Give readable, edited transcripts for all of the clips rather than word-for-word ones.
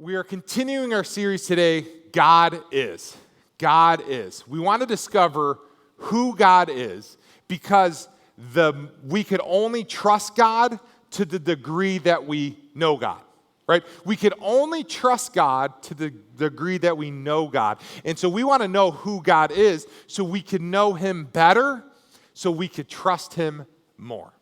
We are continuing our series today, God Is. God Is. We want to discover who God is because we could only trust God to the degree that we know God, right? We could only trust God to the degree that we know God. And so we want to know who God is so we can know him better, so we could trust him more.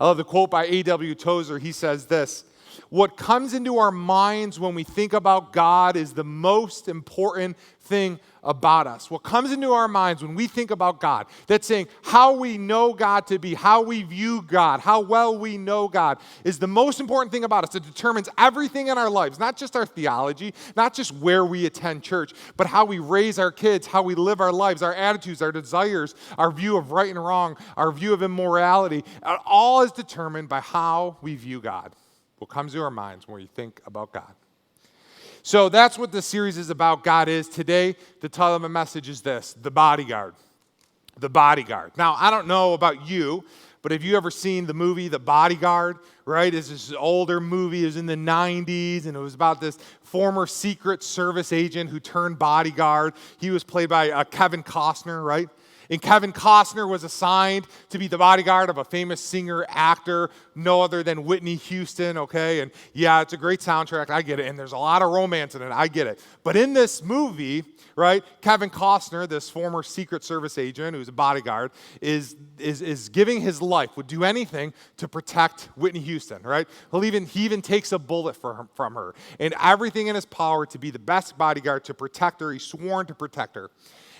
I love the quote by A.W. Tozer. He says this: what comes into our minds when we think about God is the most important thing about us. What comes into our minds when we think about God, that's saying how we know God to be, how we view God, how well we know God, is the most important thing about us. It determines everything in our lives, not just our theology, not just where we attend church, but how we raise our kids, how we live our lives, our attitudes, our desires, our view of right and wrong, our view of immorality. It all is determined by how we view God. What comes to our minds when we think about God. So that's what this series is about, God Is. Today, the title of my message is this: The Bodyguard. The Bodyguard. Now, I don't know about you, but have you ever seen the movie The Bodyguard, right? It's this older movie. It was in the 90s, and it was about this former Secret Service agent who turned bodyguard. He was played by Kevin Costner, right? And Kevin Costner was assigned to be the bodyguard of a famous singer-actor, no other than Whitney Houston, okay? And yeah, it's a great soundtrack, I get it, and there's a lot of romance in it, I get it. But in this movie, right, Kevin Costner, this former Secret Service agent who's a bodyguard, is giving his life, would do anything to protect Whitney Houston, right? He even takes a bullet from her, and everything in his power to be the best bodyguard to protect her. He's sworn to protect her.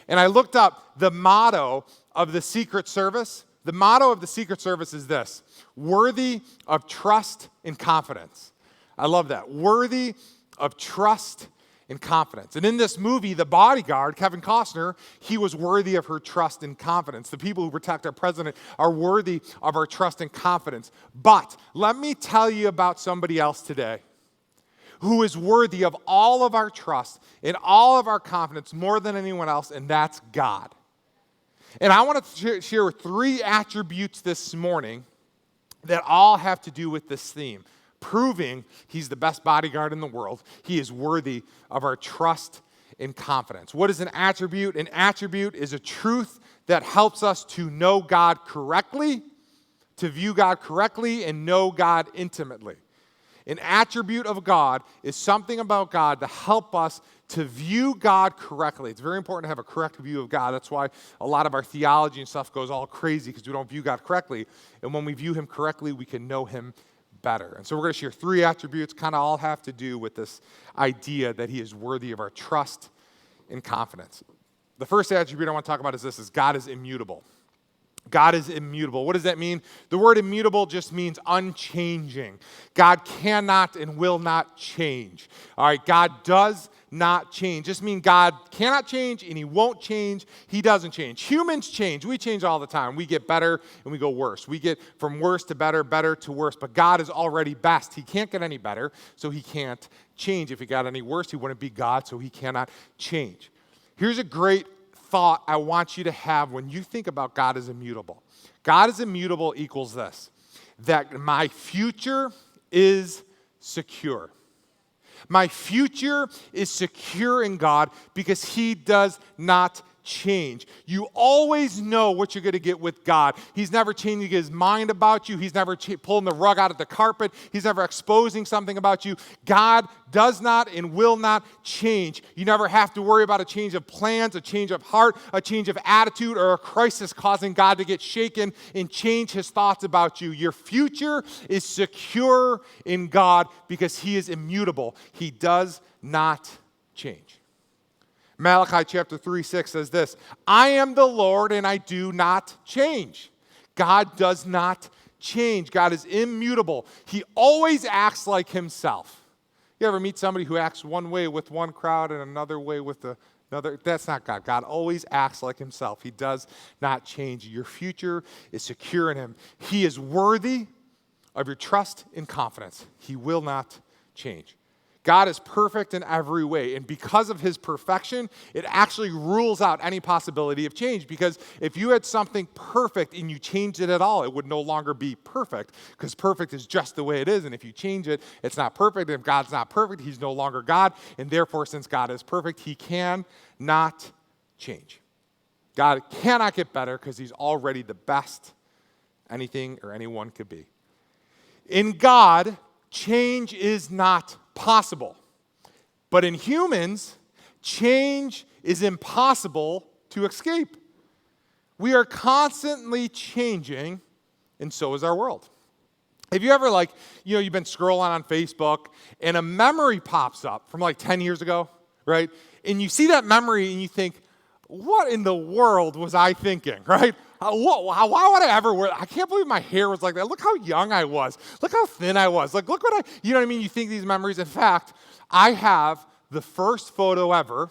And I looked up the motto of the Secret Service. The motto of the Secret Service is this: worthy of trust and confidence. I love that. Worthy of trust and confidence. And in this movie, the bodyguard, Kevin Costner, he was worthy of her trust and confidence. The people who protect our president are worthy of our trust and confidence. But let me tell you about somebody else today who is worthy of all of our trust and all of our confidence more than anyone else, and that's God. And I want to share three attributes this morning that all have to do with this theme, proving he's the best bodyguard in the world. He is worthy of our trust and confidence. What is an attribute? An attribute is a truth that helps us to know God correctly, to view God correctly, and know God intimately. An attribute of God is something about God to help us to view God correctly. It's very important to have a correct view of God. That's why a lot of our theology and stuff goes all crazy, because we don't view God correctly. And when we view him correctly, we can know him better. And so we're going to share three attributes, kind of all have to do with this idea that he is worthy of our trust and confidence. The first attribute I want to talk about is this: God is immutable. God is immutable. What does that mean? The word immutable just means unchanging. God cannot and will not change. All right, God does not change. Just mean God cannot change and he won't change. He doesn't change. Humans change. We change all the time. We get better and we go worse. We get from worse to better, better to worse. But God is already best. He can't get any better, so he can't change. If he got any worse, he wouldn't be God, so he cannot change. Here's a great thought I want you to have when you think about God as immutable. God is immutable equals this: that my future is secure. My future is secure in God because he does not change. You always know what you're going to get with God. He's never changing his mind about you. He's never pulling the rug out of the carpet. He's never exposing something about you. God does not and will not change. You never have to worry about a change of plans, a change of heart, a change of attitude, or a crisis causing God to get shaken and change his thoughts about you. Your future is secure in God because he is immutable. He does not change. Malachi chapter 3:6 says this: I am the Lord and I do not change. God does not change. God is immutable. He always acts like himself. You ever meet somebody who acts one way with one crowd and another way with another? That's not God. God always acts like himself. He does not change. Your future is secure in him. He is worthy of your trust and confidence. He will not change. God is perfect in every way, and because of his perfection, it actually rules out any possibility of change, because if you had something perfect and you changed it at all, it would no longer be perfect, because perfect is just the way it is, and if you change it, it's not perfect, and if God's not perfect, he's no longer God, and therefore, since God is perfect, he cannot change. God cannot get better because he's already the best anything or anyone could be. In God, change is not possible. But in humans, change is impossible to escape. We are constantly changing, and so is our world. Have you ever, you've been scrolling on Facebook, and a memory pops up from 10 years ago, right? And you see that memory, and you think, what in the world was I thinking, right? Why would I ever wear that? I can't believe my hair was like that. Look how young I was. Look how thin I was. Look what you know what I mean? You think these memories. In fact, I have the first photo ever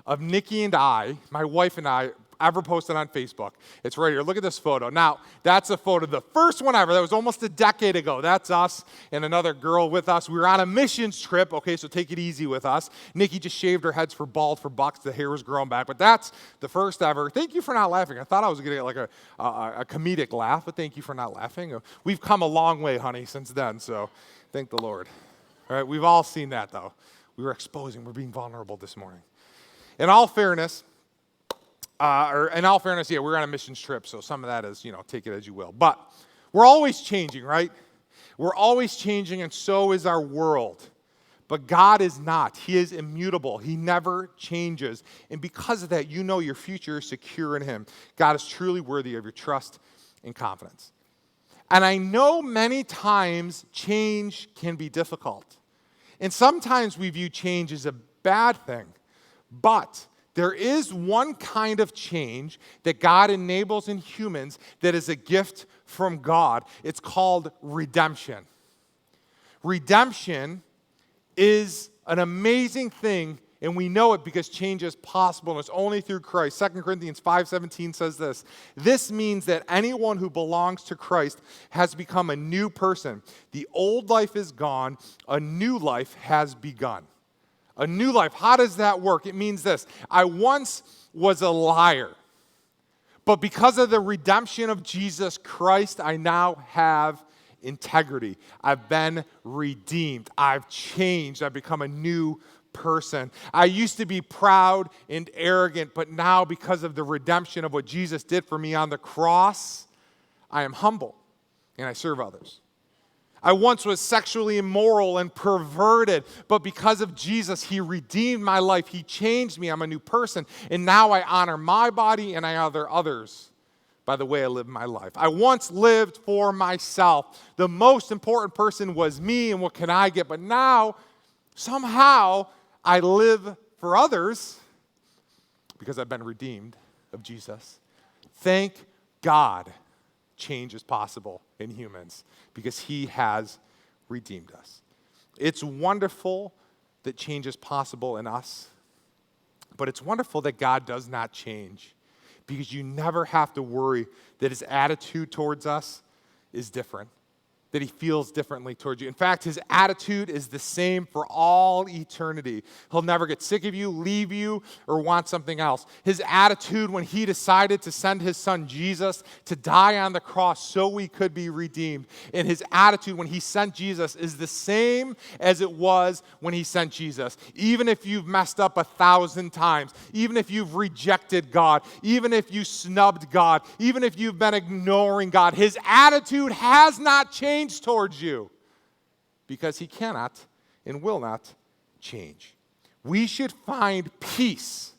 of Nikki and I, my wife and I, ever posted on Facebook. It's right here. Look at this photo. Now, that's a photo, the first one ever. That was almost a decade ago. That's us and another girl with us. We were on a missions trip. Okay, so take it easy with us. Nikki just shaved her heads for bald for bucks. The hair was growing back. But that's the first ever. Thank you for not laughing. I thought I was going to get a comedic laugh, but thank you for not laughing. We've come a long way, honey, since then, so thank the Lord. All right, we've all seen that, though. We're being vulnerable this morning. In all fairness, yeah, we're on a missions trip, so some of that is, take it as you will. But we're always changing, right? We're always changing, and so is our world. But God is not. He is immutable. He never changes. And because of that, you know your future is secure in him. God is truly worthy of your trust and confidence. And I know many times change can be difficult. And sometimes we view change as a bad thing. But there is one kind of change that God enables in humans that is a gift from God. It's called redemption. Redemption is an amazing thing, and we know it because change is possible, and it's only through Christ. 2 Corinthians 5:17 says this. This means that anyone who belongs to Christ has become a new person. The old life is gone. A new life has begun. A new life. How does that work? It means this. I once was a liar, but because of the redemption of Jesus Christ, I now have integrity. I've been redeemed. I've changed. I've become a new person. I used to be proud and arrogant, but now because of the redemption of what Jesus did for me on the cross, I am humble and I serve others. I once was sexually immoral and perverted, but because of Jesus, he redeemed my life. He changed me. I'm a new person. And now I honor my body and I honor others by the way I live my life. I once lived for myself. The most important person was me and what can I get? But now, somehow, I live for others because I've been redeemed of Jesus. Thank God. Change is possible in humans because he has redeemed us. It's wonderful that change is possible in us, but it's wonderful that God does not change because you never have to worry that his attitude towards us is different, that he feels differently towards you. In fact, his attitude is the same for all eternity. He'll never get sick of you, leave you, or want something else. His attitude when he decided to send his son Jesus to die on the cross so we could be redeemed, and his attitude when he sent Jesus is the same as it was when he sent Jesus. Even if you've messed up 1,000 times, even if you've rejected God, even if you snubbed God, even if you've been ignoring God, his attitude has not changed towards you because he cannot and will not change. We should find peace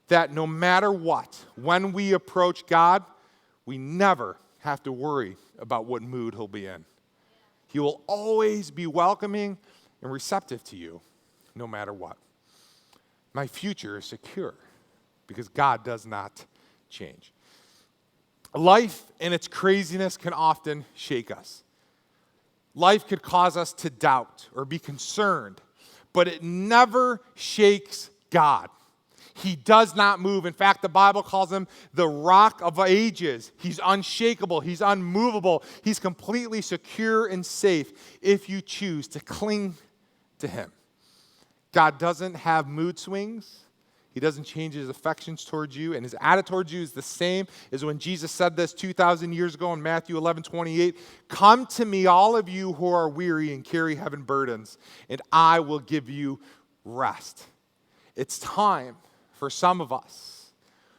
that no matter what, when we approach God, we never have to worry about what mood he'll be in. He will always be welcoming and receptive to you no matter what. My future is secure because God does not change. Life and its craziness can often shake us. Life could cause us to doubt or be concerned, but it never shakes God. He does not move. In fact, the Bible calls him the rock of ages. He's unshakable. He's unmovable. He's completely secure and safe if you choose to cling to him. God doesn't have mood swings. He doesn't change his affections towards you, and his attitude towards you is the same as when Jesus said this 2,000 years ago in Matthew 11:28. Come to me, all of you who are weary and carry heavy burdens, and I will give you rest. It's time for some of us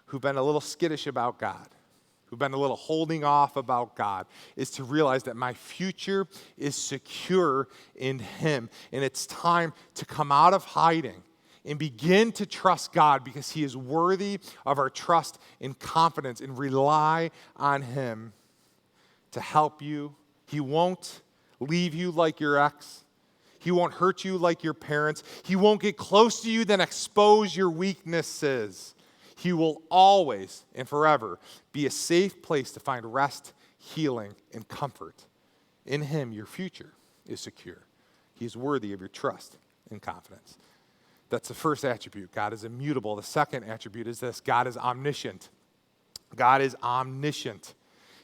who've been a little skittish about God, who've been a little holding off about God, is to realize that my future is secure in him, and it's time to come out of hiding and begin to trust God because he is worthy of our trust and confidence, and rely on him to help you. He won't leave you like your ex. He won't hurt you like your parents. He won't get close to you then expose your weaknesses. He will always and forever be a safe place to find rest, healing, and comfort. In him, your future is secure. He is worthy of your trust and confidence. That's the first attribute. God is immutable. The second attribute is this: God is omniscient. God is omniscient.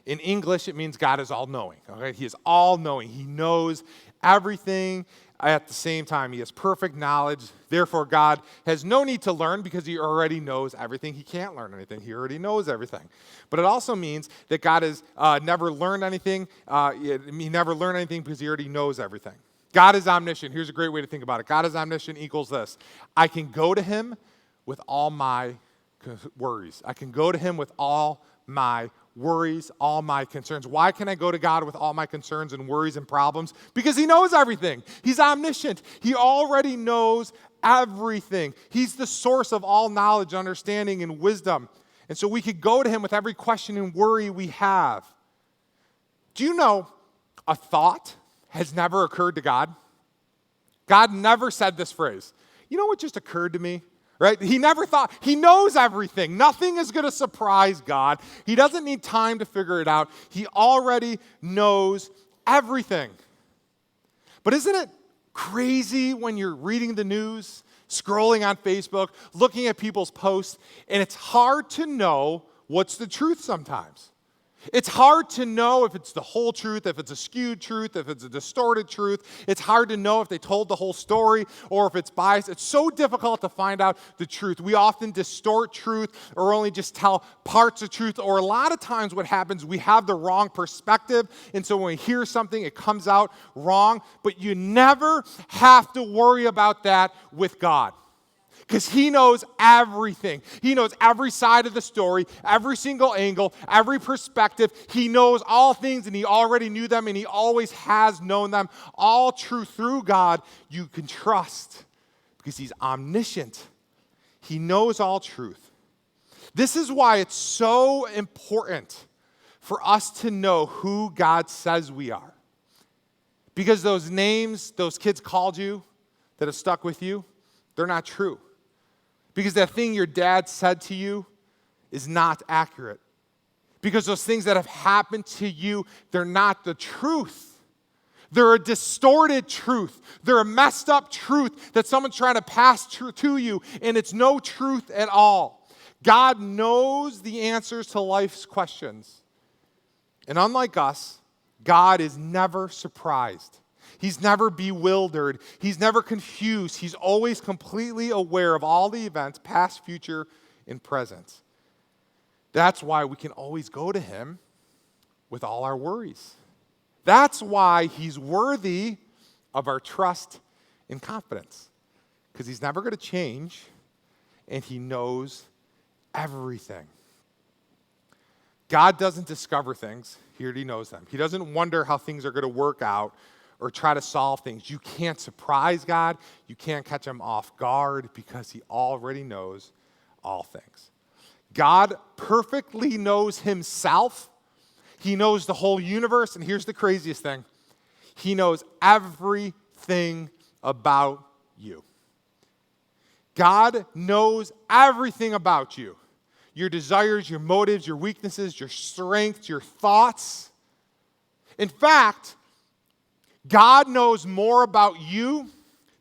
In English, it means God is all-knowing. Okay? He is all-knowing. He knows everything at the same time. He has perfect knowledge. Therefore, God has no need to learn because he already knows everything. He can't learn anything. He already knows everything. But it also means that God has never learned anything. He never learned anything because he already knows everything. God is omniscient. Here's a great way to think about it. God is omniscient equals this: I can go to him with all my worries. I can go to him with all my worries, all my concerns. Why can I go to God with all my concerns and worries and problems? Because he knows everything. He's omniscient. He already knows everything. He's the source of all knowledge, understanding, and wisdom. And so we could go to him with every question and worry we have. Do you know a thought has never occurred to God? God never said this phrase. You know what just occurred to me? Right? He never thought. He knows everything. Nothing is going to surprise God. He doesn't need time to figure it out. He already knows everything. But isn't it crazy when you're reading the news, scrolling on Facebook, looking at people's posts, and it's hard to know what's the truth sometimes? It's hard to know if it's the whole truth, if it's a skewed truth, if it's a distorted truth. It's hard to know if they told the whole story or if it's biased. It's so difficult to find out the truth. We often distort truth or only just tell parts of truth, or a lot of times what happens, we have the wrong perspective, and so when we hear something, it comes out wrong. But you never have to worry about that with God, because he knows everything. He knows every side of the story, every single angle, every perspective. He knows all things, and he already knew them, and he always has known them. All true through God, you can trust, because he's omniscient. He knows all truth. This is why it's so important for us to know who God says we are. Because those names those kids called you that have stuck with you, they're not true. Because that thing your dad said to you is not accurate. Because those things that have happened to you, they're not the truth. They're a distorted truth. They're a messed up truth that someone's trying to pass to you, and it's no truth at all. God knows the answers to life's questions. And unlike us, God is never surprised. He's never bewildered. He's never confused. He's always completely aware of all the events, past, future, and present. That's why we can always go to him with all our worries. That's why he's worthy of our trust and confidence, because he's never going to change, and he knows everything. God doesn't discover things. He already knows them. He doesn't wonder how things are going to work out or try to solve things. You can't surprise God. You can't catch him off guard, because he already knows all things. God perfectly knows himself. He knows the whole universe. And here's the craziest thing. He knows everything about you. God knows everything about you. Your desires, your motives, your weaknesses, your strengths, your thoughts. In fact, God knows more about you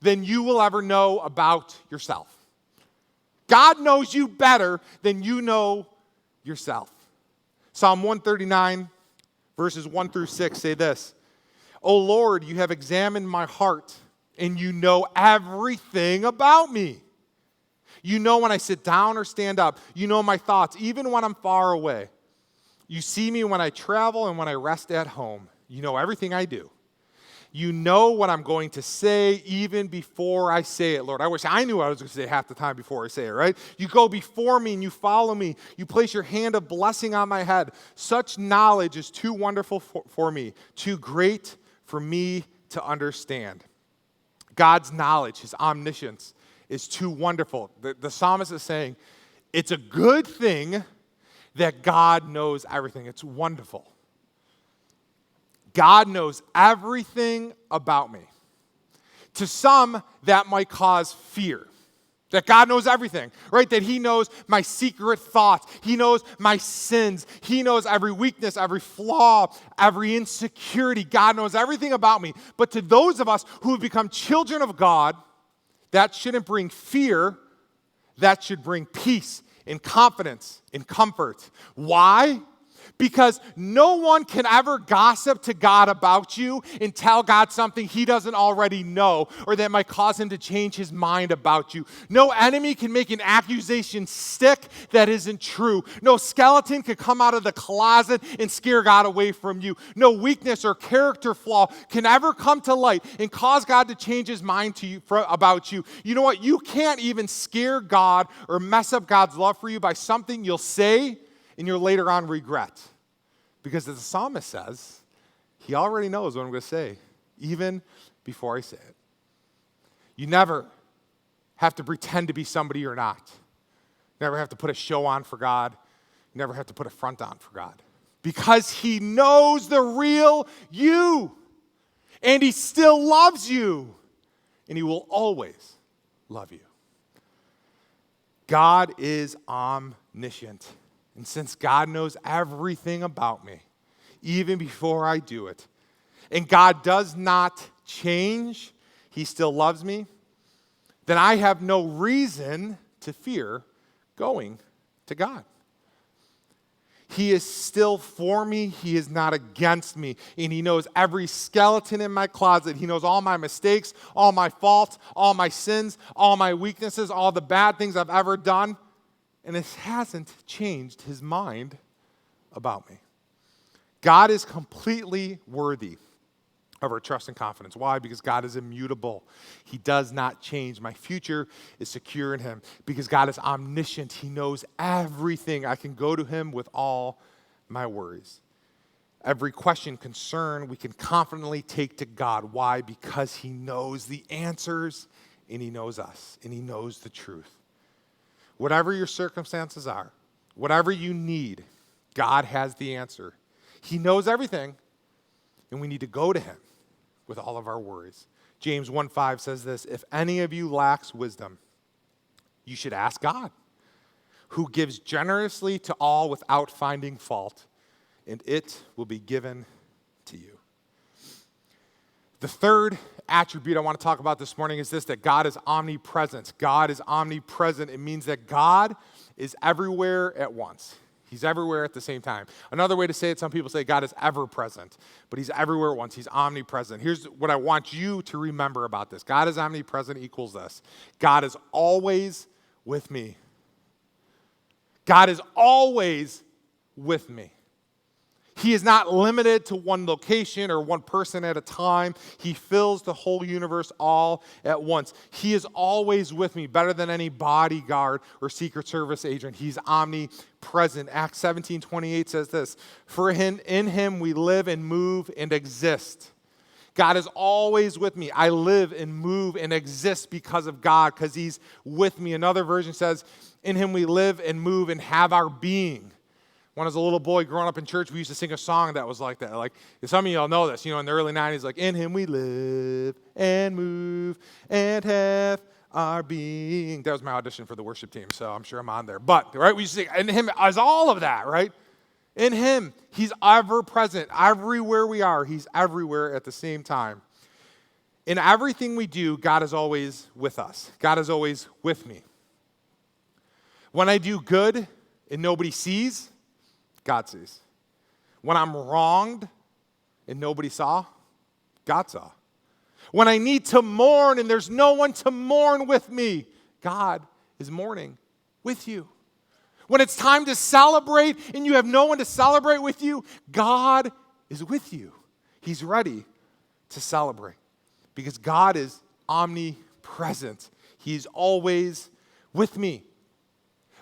than you will ever know about yourself. God knows you better than you know yourself. Psalm 139, verses 1 through 6 say this: O Lord, you have examined my heart and you know everything about me. You know when I sit down or stand up. You know my thoughts, even when I'm far away. You see me when I travel and when I rest at home. You know everything I do. You know what I'm going to say even before I say it, Lord. I wish I knew what I was going to say half the time before I say it, right? You go before me and you follow me. You place your hand of blessing on my head. Such knowledge is too wonderful for me, too great for me to understand. God's knowledge, his omniscience, is too wonderful. The psalmist is saying, it's a good thing that God knows everything. It's wonderful. God knows everything about me. To some, that might cause fear. That God knows everything, right? That he knows my secret thoughts. He knows my sins. He knows every weakness, every flaw, every insecurity. God knows everything about me. But to those of us who have become children of God, that shouldn't bring fear. That should bring peace and confidence and comfort. Why? Because no one can ever gossip to God about you and tell God something he doesn't already know or that might cause him to change his mind about you. No enemy can make an accusation stick that isn't true. No skeleton can come out of the closet and scare God away from you. No weakness or character flaw can ever come to light and cause God to change his mind to you about you. You know what? You can't even scare God or mess up God's love for you by something you'll say and you'll later on regret. Because as the psalmist says, he already knows what I'm going to say, even before I say it. You never have to pretend to be somebody you're not. You never have to put a show on for God. You never have to put a front on for God. Because he knows the real you. And he still loves you. And he will always love you. God is omniscient. And since God knows everything about me, even before I do it, and God does not change, he still loves me, then I have no reason to fear going to God. He is still for me. He is not against me. And he knows every skeleton in my closet. He knows all my mistakes, all my faults, all my sins, all my weaknesses, all the bad things I've ever done. And it hasn't changed his mind about me. God is completely worthy of our trust and confidence. Why? Because God is immutable. He does not change. My future is secure in him. Because God is omniscient. He knows everything. I can go to him with all my worries. Every question, concern, we can confidently take to God. Why? Because he knows the answers, and he knows us, and he knows the truth. Whatever your circumstances are, whatever you need, God has the answer. He knows everything, and we need to go to him with all of our worries. James 1:5 says this, if any of you lacks wisdom, you should ask God, who gives generously to all without finding fault, and it will be given to you. The third attribute I want to talk about this morning is this, that God is omnipresent. God is omnipresent. It means that God is everywhere at once. He's everywhere at the same time. Another way to say it, some people say God is ever present, but he's everywhere at once. He's omnipresent. Here's what I want you to remember about this. God is omnipresent equals this. God is always with me. God is always with me. He is not limited to one location or one person at a time. He fills the whole universe all at once. He is always with me, better than any bodyguard or Secret Service agent. He's omnipresent. Acts 17:28 says this, for in him we live and move and exist. God is always with me. I live and move and exist because of God, because he's with me. Another version says, in him we live and move and have our being. When I was a little boy growing up in church, we used to sing a song that was like that. Like, some of y'all know this, in the early 90s, like, in him we live and move and have our being. That was my audition for the worship team, so I'm sure I'm on there. But, right, we used to sing, in him is all of that, right? In him, he's ever present. Everywhere we are, he's everywhere at the same time. In everything we do, God is always with us. God is always with me. When I do good and nobody sees, God sees. When I'm wronged and nobody saw, God saw. When I need to mourn and there's no one to mourn with me, God is mourning with you. When it's time to celebrate and you have no one to celebrate with you, God is with you. He's ready to celebrate because God is omnipresent. He's always with me.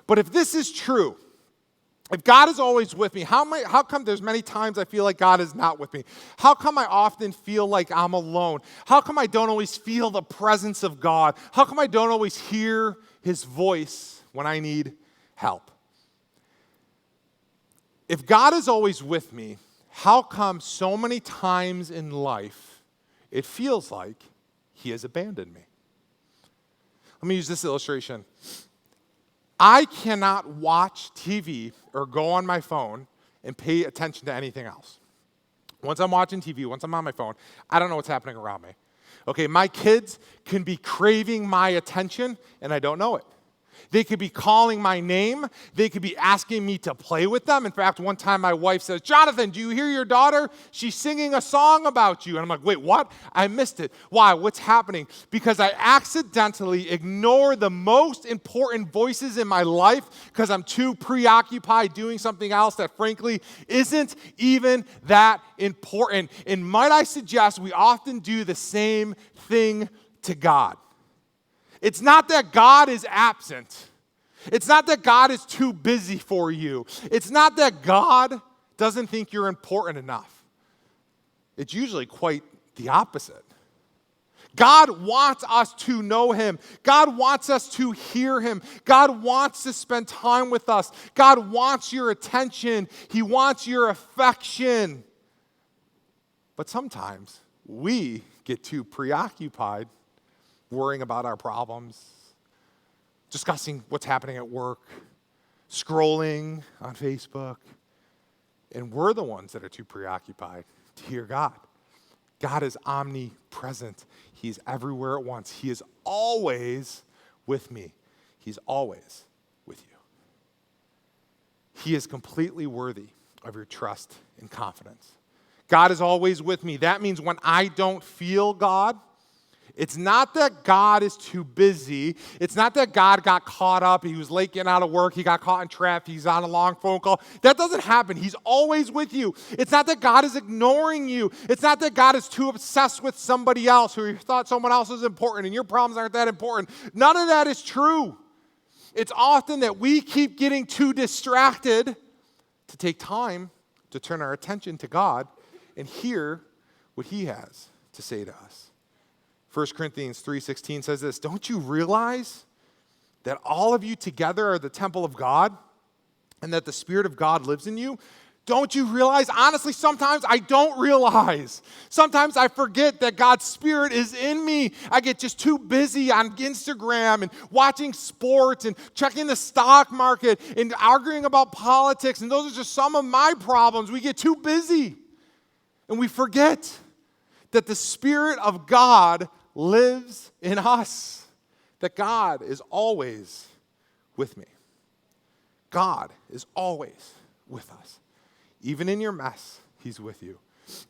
But if this is true, if God is always with me, how come there's many times I feel like God is not with me? How come I often feel like I'm alone? How come I don't always feel the presence of God? How come I don't always hear his voice when I need help? If God is always with me, how come so many times in life it feels like he has abandoned me? Let me use this illustration. I cannot watch TV or go on my phone and pay attention to anything else. Once I'm watching TV, once I'm on my phone, I don't know what's happening around me. Okay, my kids can be craving my attention and I don't know it. They could be calling my name. They could be asking me to play with them. In fact, one time my wife says, "Jonathan, do you hear your daughter? She's singing a song about you." And I'm like, "Wait, what? I missed it." Why? What's happening? Because I accidentally ignore the most important voices in my life because I'm too preoccupied doing something else that frankly isn't even that important. And might I suggest we often do the same thing to God. It's not that God is absent. It's not that God is too busy for you. It's not that God doesn't think you're important enough. It's usually quite the opposite. God wants us to know him. God wants us to hear him. God wants to spend time with us. God wants your attention. He wants your affection. But sometimes we get too preoccupied worrying about our problems, discussing what's happening at work, scrolling on Facebook, and we're the ones that are too preoccupied to hear God. God is omnipresent. He's everywhere at once. He is always with me. He's always with you. He is completely worthy of your trust and confidence. God is always with me. That means when I don't feel God, it's not that God is too busy. It's not that God got caught up. He was late getting out of work. He got caught in traffic. He's on a long phone call. That doesn't happen. He's always with you. It's not that God is ignoring you. It's not that God is too obsessed with somebody else who you thought someone else was important and your problems aren't that important. None of that is true. It's often that we keep getting too distracted to take time to turn our attention to God and hear what he has to say to us. 1 Corinthians 3:16 says this, "Don't you realize that all of you together are the temple of God and that the Spirit of God lives in you?" Don't you realize? Honestly, sometimes I don't realize. Sometimes I forget that God's Spirit is in me. I get just too busy on Instagram and watching sports and checking the stock market and arguing about politics, and those are just some of my problems. We get too busy and we forget that the Spirit of God lives in us, that God is always with me. God is always with us. Even in your mess, he's with you.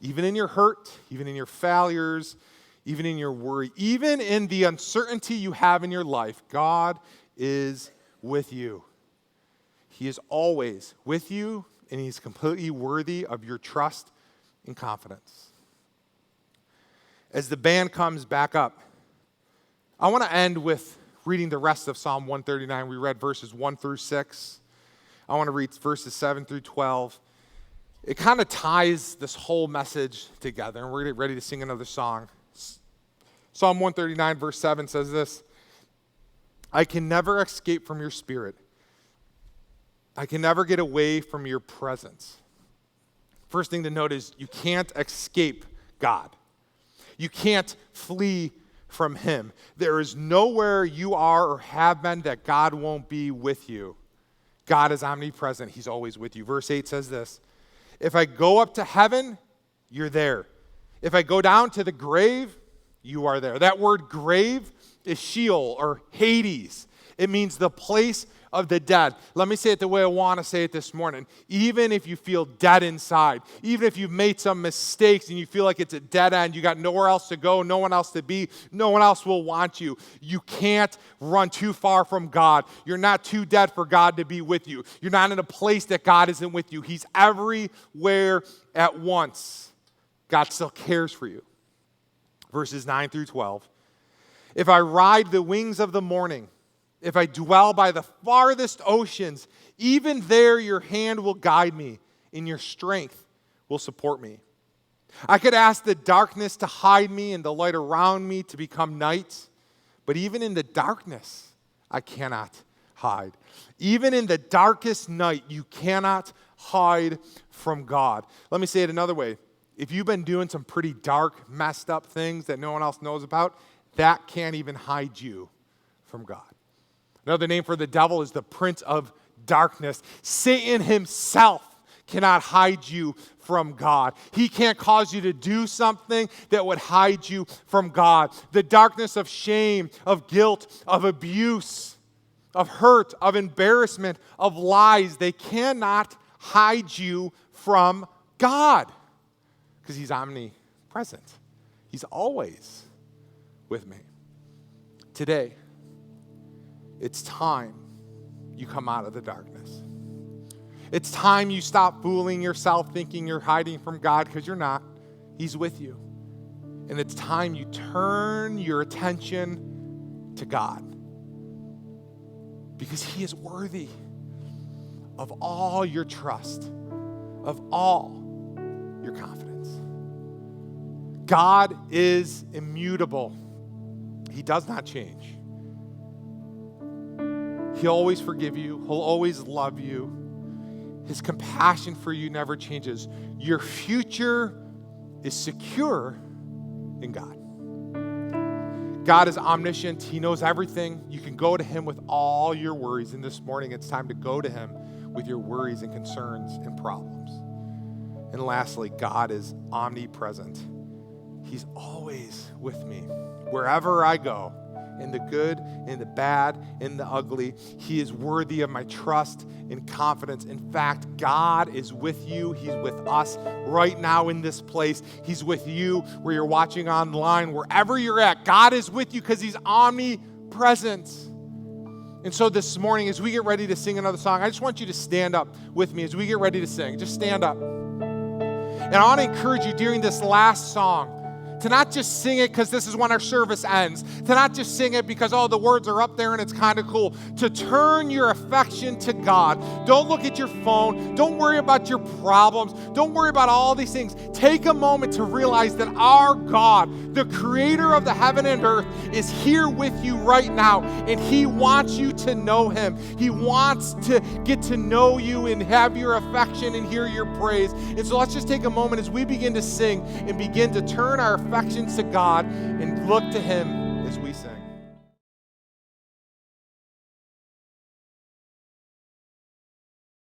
Even in your hurt, even in your failures, even in your worry, even in the uncertainty you have in your life, God is with you. He is always with you, and he's completely worthy of your trust and confidence. As the band comes back up, I want to end with reading the rest of Psalm 139. We read verses 1 through 6. I want to read verses 7 through 12. It kind of ties this whole message together, and we're going to get ready to sing another song. Psalm 139, verse 7 says this, "I can never escape from your spirit. I can never get away from your presence." First thing to note is you can't escape God. You can't flee from him. There is nowhere you are or have been that God won't be with you. God is omnipresent. He's always with you. Verse 8 says this, "If I go up to heaven, you're there. If I go down to the grave, you are there." That word grave is Sheol or Hades. It means the place of the dead. Let me say it the way I want to say it this morning. Even if you feel dead inside, even if you've made some mistakes and you feel like it's a dead end, you got nowhere else to go, no one else to be, no one else will want you. You can't run too far from God. You're not too dead for God to be with you. You're not in a place that God isn't with you. He's everywhere at once. God still cares for you. Verses 9 through 12. If I ride the wings of the morning, if I dwell by the farthest oceans, even there your hand will guide me, and your strength will support me. I could ask the darkness to hide me and the light around me to become night, but even in the darkness, I cannot hide. Even in the darkest night, you cannot hide from God. Let me say it another way. If you've been doing some pretty dark, messed up things that no one else knows about, that can't even hide you from God. Another name for the devil is the prince of darkness. Satan himself cannot hide you from God. He can't cause you to do something that would hide you from God. The darkness of shame, of guilt, of abuse, of hurt, of embarrassment, of lies, they cannot hide you from God because he's omnipresent. He's always with me. Today, it's time you come out of the darkness. It's time you stop fooling yourself thinking you're hiding from God because you're not. He's with you. And it's time you turn your attention to God because he is worthy of all your trust, of all your confidence. God is immutable. He does not change. He'll always forgive you. He'll always love you. His compassion for you never changes. Your future is secure in God. God is omniscient. He knows everything. You can go to him with all your worries. And this morning, it's time to go to him with your worries and concerns and problems. And lastly, God is omnipresent. He's always with me. Wherever I go, in the good, in the bad, in the ugly, he is worthy of my trust and confidence. In fact, God is with you. He's with us right now in this place. He's with you where you're watching online, wherever you're at. God is with you because he's omnipresent. And so this morning, as we get ready to sing another song, I just want you to stand up with me as we get ready to sing. Just stand up. And I want to encourage you during this last song to not just sing it because this is when our service ends, to not just sing it because, the words are up there and it's kind of cool, to turn your affection to God. Don't look at your phone. Don't worry about your problems. Don't worry about all these things. Take a moment to realize that our God, the creator of the heaven and earth, is here with you right now, and he wants you to know him. He wants to get to know you and have your affection and hear your praise. And so let's just take a moment as we begin to sing and begin to turn our affections to God and look to him as we